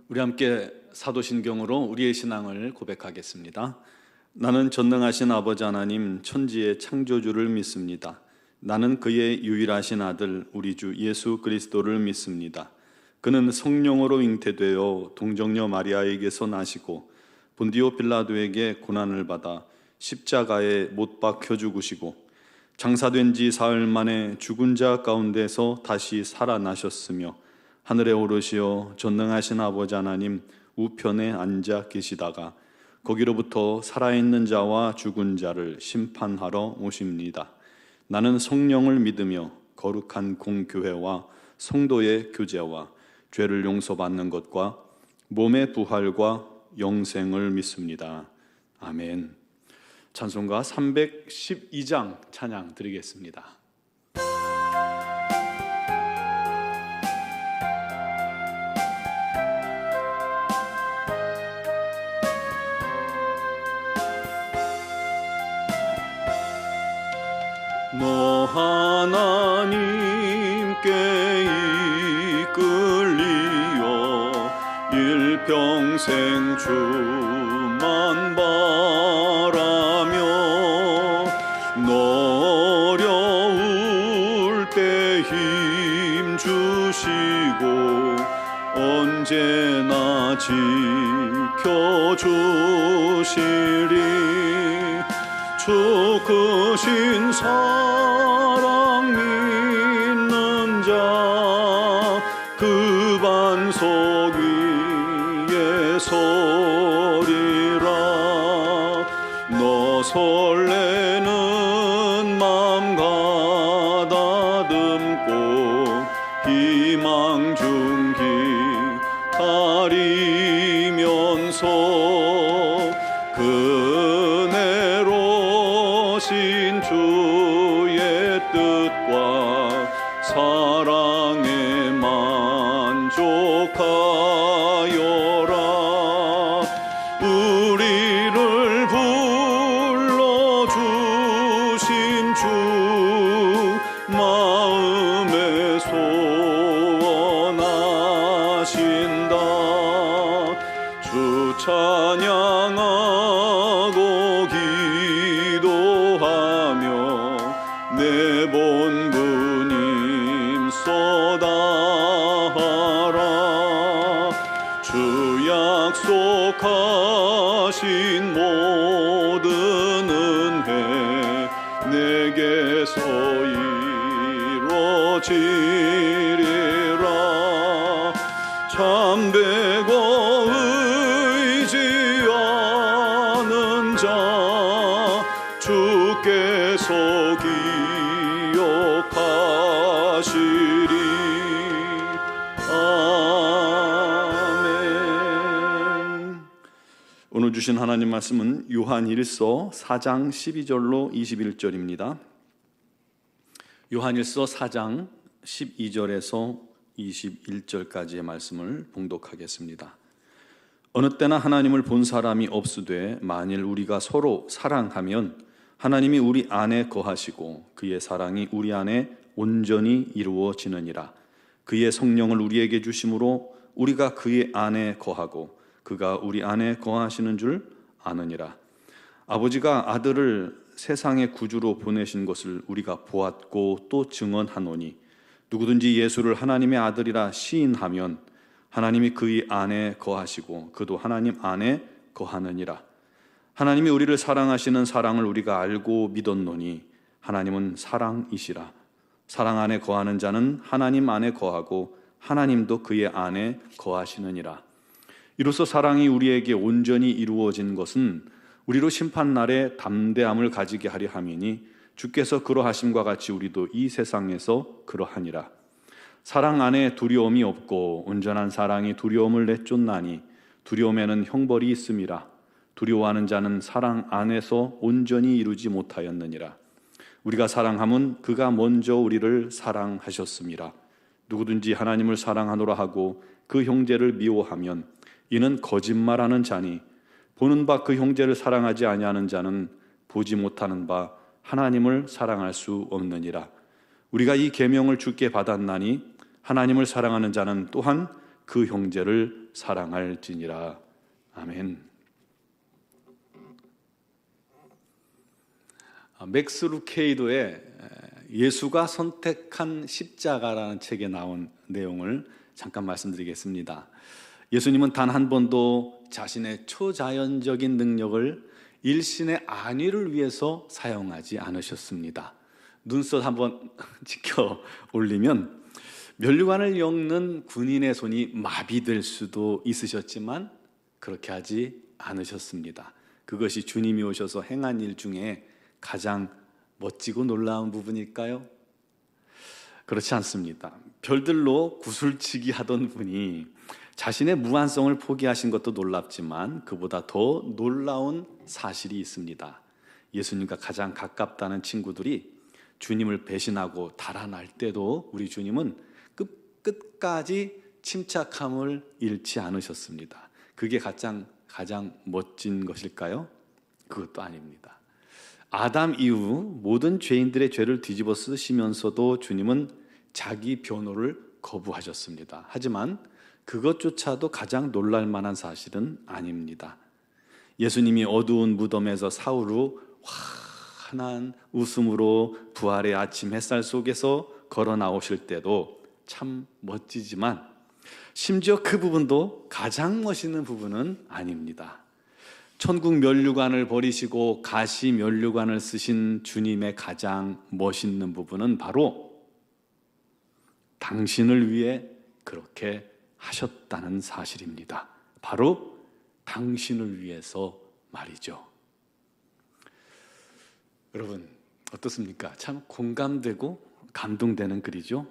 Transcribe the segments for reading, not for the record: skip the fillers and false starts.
우리 함께 사도신경으로 우리의 신앙을 고백하겠습니다. 나는 전능하신 아버지 하나님 천지의 창조주를 믿습니다. 나는 그의 유일하신 아들 우리 주 예수 그리스도를 믿습니다. 그는 성령으로 잉태되어 동정녀 마리아에게서 나시고 본디오 빌라도에게 고난을 받아 십자가에 못 박혀 죽으시고 장사된 지 사흘 만에 죽은 자 가운데서 다시 살아나셨으며 하늘에 오르시어 전능하신 아버지 하나님 우편에 앉아 계시다가 거기로부터 살아있는 자와 죽은 자를 심판하러 오십니다. 나는 성령을 믿으며 거룩한 공교회와 성도의 교제와 죄를 용서받는 것과 몸의 부활과 영생을 믿습니다. 아멘. 찬송가 312장 찬양 드리겠습니다. 너 하나님께 이끌리어 일평생 주만 바라며 너 어려울 때 힘 주시고 언제나 지켜주시리. 주 크신 사랑 믿는 자 그 반석 위에 서리라. 너 설레는 맘 가다듬고 희망 중기 가리면서 신 주의 뜻과 사랑에 만족하여라. 우리를 불러주신 주 마음에 소원하신다. 주 찬양하고 내 본부님 쏟아하라. 주 약속하신 모든 은혜 내게서 이루어지리라. 참되고 의지하는 자 주께서 기억하시리. 아멘. 오늘 주신 하나님 말씀은 요한일서 4장 12절로 21절입니다. 요한일서 4장 12절에서 21절까지의 말씀을 봉독하겠습니다. 어느 때나 하나님을 본 사람이 없으되 만일 우리가 서로 사랑하면 하나님이 우리 안에 거하시고 그의 사랑이 우리 안에 온전히 이루어지느니라. 그의 성령을 우리에게 주심으로 우리가 그의 안에 거하고 그가 우리 안에 거하시는 줄 아느니라. 아버지가 아들을 세상의 구주로 보내신 것을 우리가 보았고 또 증언하노니 누구든지 예수를 하나님의 아들이라 시인하면 하나님이 그의 안에 거하시고 그도 하나님 안에 거하느니라. 하나님이 우리를 사랑하시는 사랑을 우리가 알고 믿었노니 하나님은 사랑이시라. 사랑 안에 거하는 자는 하나님 안에 거하고 하나님도 그의 안에 거하시느니라. 이로써 사랑이 우리에게 온전히 이루어진 것은 우리로 심판날에 담대함을 가지게 하려 함이니 주께서 그러하심과 같이 우리도 이 세상에서 그러하니라. 사랑 안에 두려움이 없고 온전한 사랑이 두려움을 내쫓나니 두려움에는 형벌이 있음이라. 두려워하는 자는 사랑 안에서 온전히 이루지 못하였느니라. 우리가 사랑함은 그가 먼저 우리를 사랑하셨음이라. 누구든지 하나님을 사랑하노라 하고 그 형제를 미워하면 이는 거짓말하는 자니 보는 바 그 형제를 사랑하지 아니하는 자는 보지 못하는 바 하나님을 사랑할 수 없느니라. 우리가 이 계명을 주께 받았나니 하나님을 사랑하는 자는 또한 그 형제를 사랑할지니라. 아멘. 맥스 루케이도의 예수가 선택한 십자가라는 책에 나온 내용을 잠깐 말씀드리겠습니다. 예수님은 단 한 번도 자신의 초자연적인 능력을 일신의 안위를 위해서 사용하지 않으셨습니다. 눈썹 한번 지켜 올리면 면류관을 엮는 군인의 손이 마비될 수도 있으셨지만 그렇게 하지 않으셨습니다. 그것이 주님이 오셔서 행한 일 중에 가장 멋지고 놀라운 부분일까요? 그렇지 않습니다. 별들로 구슬치기 하던 분이 자신의 무한성을 포기하신 것도 놀랍지만 그보다 더 놀라운 사실이 있습니다. 예수님과 가장 가깝다는 친구들이 주님을 배신하고 달아날 때도 우리 주님은 끝까지 침착함을 잃지 않으셨습니다. 그게 가장 멋진 것일까요? 그것도 아닙니다. 아담 이후 모든 죄인들의 죄를 뒤집어 쓰시면서도 주님은 자기 변호를 거부하셨습니다. 하지만 그것조차도 가장 놀랄 만한 사실은 아닙니다. 예수님이 어두운 무덤에서 사흘 후 환한 웃음으로 부활의 아침 햇살 속에서 걸어 나오실 때도 참 멋지지만 심지어 그 부분도 가장 멋있는 부분은 아닙니다. 천국 면류관을 버리시고 가시 면류관을 쓰신 주님의 가장 멋있는 부분은 바로 당신을 위해 그렇게 하셨다는 사실입니다. 바로 당신을 위해서 말이죠. 여러분 어떻습니까? 참 공감되고 감동되는 글이죠.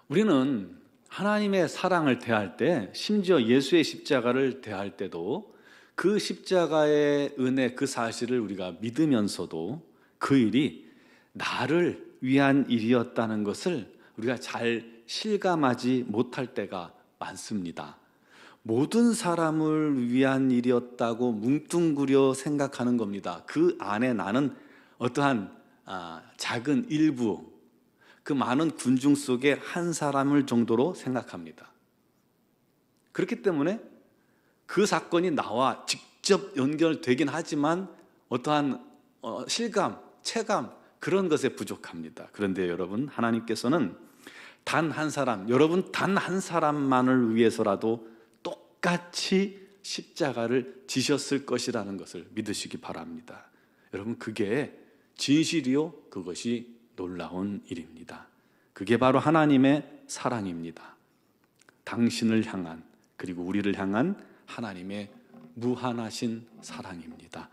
우리는 하나님의 사랑을 대할 때, 심지어 예수의 십자가를 대할 때도 그 십자가의 은혜, 그 사실을 우리가 믿으면서도 그 일이 나를 위한 일이었다는 것을 우리가 잘 실감하지 못할 때가 많습니다. 모든 사람을 위한 일이었다고 뭉뚱그려 생각하는 겁니다. 그 안에 나는 어떠한 작은 일부, 그 많은 군중 속에 한 사람을 정도로 생각합니다. 그렇기 때문에 그 사건이 나와 직접 연결되긴 하지만 어떠한 실감, 체감 그런 것에 부족합니다. 그런데 여러분, 하나님께서는 단 한 사람, 여러분 단 한 사람만을 위해서라도 똑같이 십자가를 지셨을 것이라는 것을 믿으시기 바랍니다. 여러분, 그게 진실이요, 그것이 놀라운 일입니다. 그게 바로 하나님의 사랑입니다. 당신을 향한, 그리고 우리를 향한 하나님의 무한하신 사랑입니다.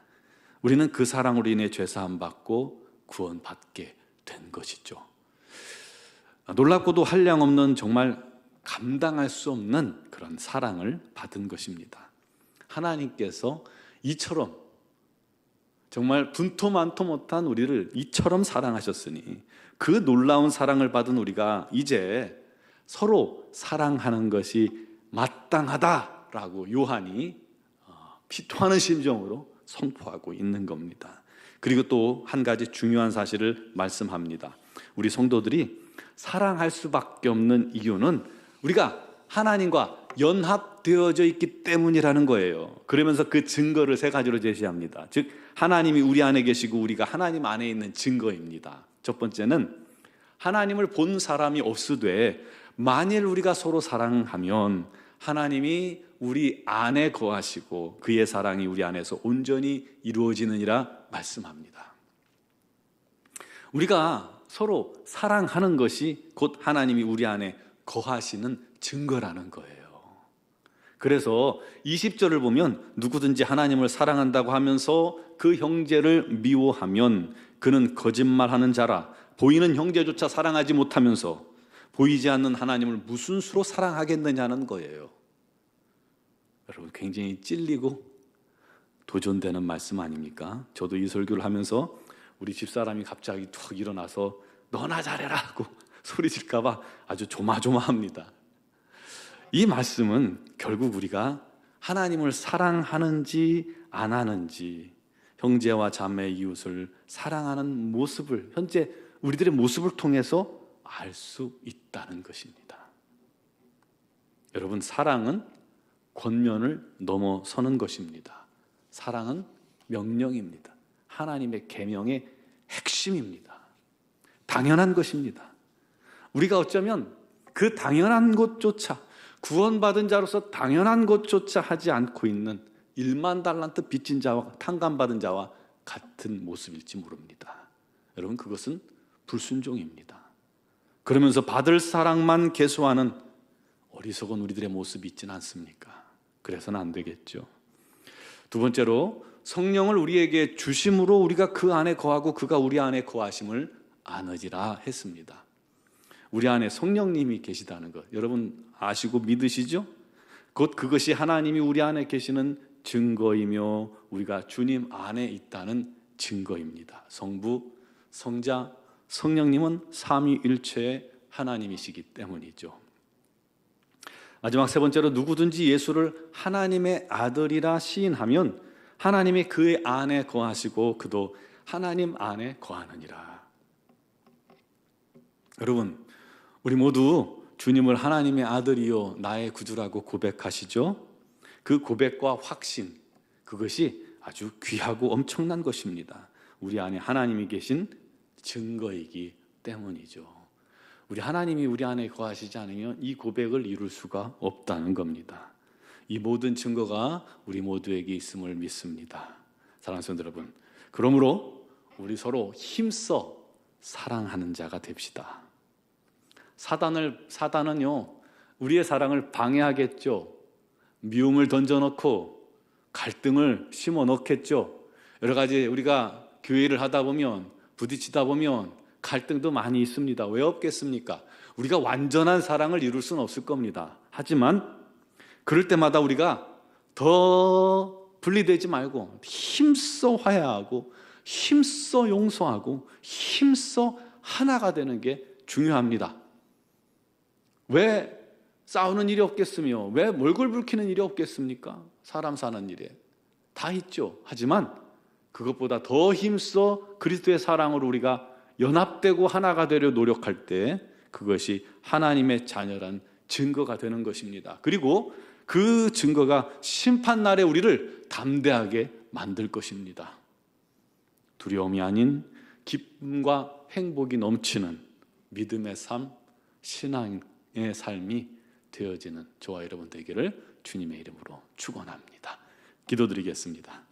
우리는 그 사랑으로 인해 죄사함 받고 구원받게 된 것이죠. 놀랍고도 한량없는, 정말 감당할 수 없는 그런 사랑을 받은 것입니다. 하나님께서 이처럼 정말 분토만토 못한 우리를 이처럼 사랑하셨으니 그 놀라운 사랑을 받은 우리가 이제 서로 사랑하는 것이 마땅하다라고 요한이 피토하는 심정으로 선포하고 있는 겁니다. 그리고 또 한 가지 중요한 사실을 말씀합니다. 우리 성도들이 사랑할 수밖에 없는 이유는 우리가 하나님과 연합되어져 있기 때문이라는 거예요. 그러면서 그 증거를 세 가지로 제시합니다. 즉 하나님이 우리 안에 계시고 우리가 하나님 안에 있는 증거입니다. 첫 번째는 하나님을 본 사람이 없으되 만일 우리가 서로 사랑하면 하나님이 우리 안에 거하시고 그의 사랑이 우리 안에서 온전히 이루어지느니라 말씀합니다. 우리가 서로 사랑하는 것이 곧 하나님이 우리 안에 거하시는 증거라는 거예요. 그래서 20절을 보면 누구든지 하나님을 사랑한다고 하면서 그 형제를 미워하면 그는 거짓말하는 자라. 보이는 형제조차 사랑하지 못하면서 보이지 않는 하나님을 무슨 수로 사랑하겠느냐는 거예요. 여러분, 굉장히 찔리고 도전되는 말씀 아닙니까? 저도 이 설교를 하면서 우리 집사람이 갑자기 툭 일어나서 너나 잘해라 하고 소리질까 봐 아주 조마조마합니다. 이 말씀은 결국 우리가 하나님을 사랑하는지 안 하는지, 형제와 자매 이웃을 사랑하는 모습을, 현재 우리들의 모습을 통해서 알 수 있다는 것입니다. 여러분, 사랑은 권면을 넘어서는 것입니다. 사랑은 명령입니다. 하나님의 계명의 핵심입니다. 당연한 것입니다. 우리가 어쩌면 그 당연한 것조차, 구원받은 자로서 당연한 것조차 하지 않고 있는 1만 달란트 빚진 자와 탕감받은 자와 같은 모습일지 모릅니다. 여러분, 그것은 불순종입니다. 그러면서 받을 사랑만 계수하는 어리석은 우리들의 모습이 있지는 않습니까? 그래서는 안 되겠죠. 두 번째로, 성령을 우리에게 주심으로 우리가 그 안에 거하고 그가 우리 안에 거하심을 아느니라 했습니다. 우리 안에 성령님이 계시다는 것, 여러분 아시고 믿으시죠? 곧 그것이 하나님이 우리 안에 계시는 증거이며 우리가 주님 안에 있다는 증거입니다. 성부, 성자, 성령님은 삼위일체의 하나님이시기 때문이죠. 마지막 세 번째로, 누구든지 예수를 하나님의 아들이라 시인하면 하나님이 그의 안에 거하시고 그도 하나님 안에 거하느니라. 여러분, 우리 모두 주님을 하나님의 아들이요 나의 구주라고 고백하시죠? 그 고백과 확신, 그것이 아주 귀하고 엄청난 것입니다. 우리 안에 하나님이 계신 증거이기 때문이죠. 우리 하나님이 우리 안에 거하시지 않으면 이 고백을 이룰 수가 없다는 겁니다. 이 모든 증거가 우리 모두에게 있음을 믿습니다. 사랑하는 성도 여러분, 그러므로 우리 서로 힘써 사랑하는 자가 됩시다. 사단은요, 우리의 사랑을 방해하겠죠. 미움을 던져놓고 갈등을 심어 넣겠죠. 여러 가지 우리가 교회를 하다 보면, 부딪히다 보면 갈등도 많이 있습니다. 왜 없겠습니까? 우리가 완전한 사랑을 이룰 수는 없을 겁니다. 하지만 그럴 때마다 우리가 더 분리되지 말고 힘써 화해하고 힘써 용서하고 힘써 하나가 되는 게 중요합니다. 왜 싸우는 일이 없겠으며 왜 몰골 붉히는 일이 없겠습니까? 사람 사는 일에 다 있죠. 하지만 그것보다 더 힘써 그리스도의 사랑으로 우리가 연합되고 하나가 되려 노력할 때 그것이 하나님의 자녀란 증거가 되는 것입니다. 그리고 그 증거가 심판날에 우리를 담대하게 만들 것입니다. 두려움이 아닌 기쁨과 행복이 넘치는 믿음의 삶, 신앙의 삶이 되어지는 저와 여러분 되기를 주님의 이름으로 축원합니다. 기도드리겠습니다.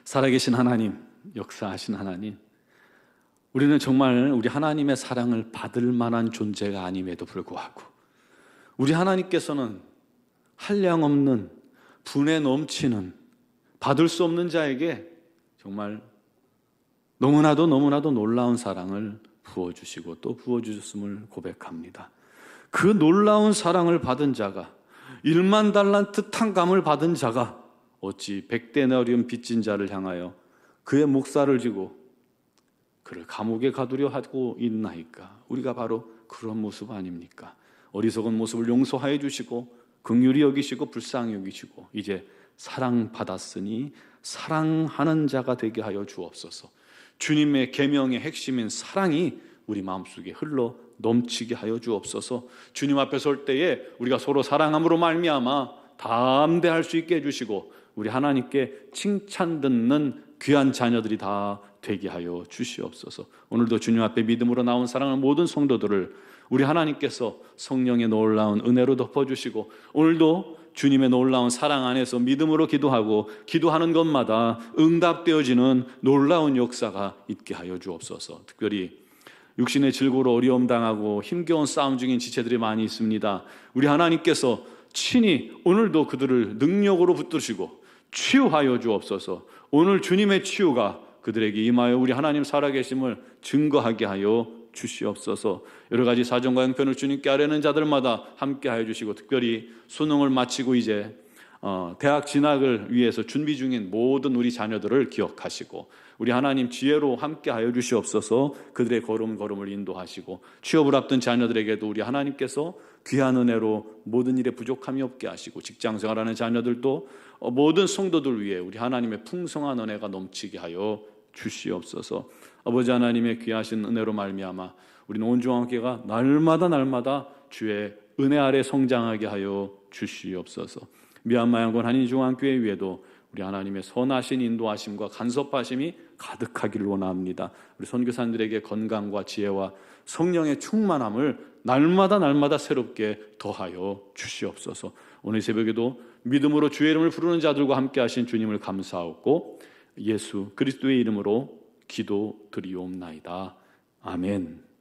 살아계신 하나님, 역사하신 하나님, 우리는 정말 우리 하나님의 사랑을 받을 만한 존재가 아님에도 불구하고 우리 하나님께서는 한량없는 분에 넘치는 받을 수 없는 자에게 정말 너무나도 놀라운 사랑을 부어주시고 또 부어주셨음을 고백합니다. 그 놀라운 사랑을 받은 자가 1만 달란트 탕감을 받은 자가 어찌 100데나리온 빚진 자를 향하여 그의 목살을 쥐고 그를 감옥에 가두려 하고 있나이까? 우리가 바로 그런 모습 아닙니까? 어리석은 모습을 용서하여 주시고 긍휼히 여기시고 불쌍히 여기시고 이제 사랑받았으니 사랑하는 자가 되게 하여 주옵소서. 주님의 계명의 핵심인 사랑이 우리 마음속에 흘러 넘치게 하여 주옵소서. 주님 앞에 설 때에 우리가 서로 사랑함으로 말미암아 담대할 수 있게 해주시고 우리 하나님께 칭찬 듣는 귀한 자녀들이 다 되게 하여 주시옵소서. 오늘도 주님 앞에 믿음으로 나온 사랑하는 모든 성도들을 우리 하나님께서 성령의 놀라운 은혜로 덮어주시고 오늘도 주님의 놀라운 사랑 안에서 믿음으로 기도하고 기도하는 것마다 응답되어지는 놀라운 역사가 있게 하여 주옵소서. 특별히 육신의 질고로 어려움 당하고 힘겨운 싸움 중인 지체들이 많이 있습니다. 우리 하나님께서 친히 오늘도 그들을 능력으로 붙드시고 치유하여 주옵소서. 오늘 주님의 치유가 그들에게 임하여 우리 하나님 살아계심을 증거하게 하여 주시옵소서. 여러 가지 사정과 형편을 주님께 아뢰는 자들마다 함께 하여 주시고 특별히 수능을 마치고 이제 대학 진학을 위해서 준비 중인 모든 우리 자녀들을 기억하시고 우리 하나님 지혜로 함께 하여 주시옵소서. 그들의 걸음을 인도하시고 취업을 앞둔 자녀들에게도 우리 하나님께서 귀한 은혜로 모든 일에 부족함이 없게 하시고 직장생활하는 자녀들도 모든 성도들 위해 우리 하나님의 풍성한 은혜가 넘치게 하여 주시옵소서. 아버지 하나님의 귀하신 은혜로 말미암아 우리는 온 종합교회가 날마다 주의 은혜 아래 성장하게 하여 주시옵소서. 미얀마 양곤 한인중앙교회 위에도 우리 하나님의 선하신 인도하심과 간섭하심이 가득하기를 원합니다. 우리 선교사님들에게 건강과 지혜와 성령의 충만함을 날마다 새롭게 더하여 주시옵소서. 오늘 새벽에도 믿음으로 주의 이름을 부르는 자들과 함께 하신 주님을 감사하고 예수 그리스도의 이름으로 기도드리옵나이다. 아멘.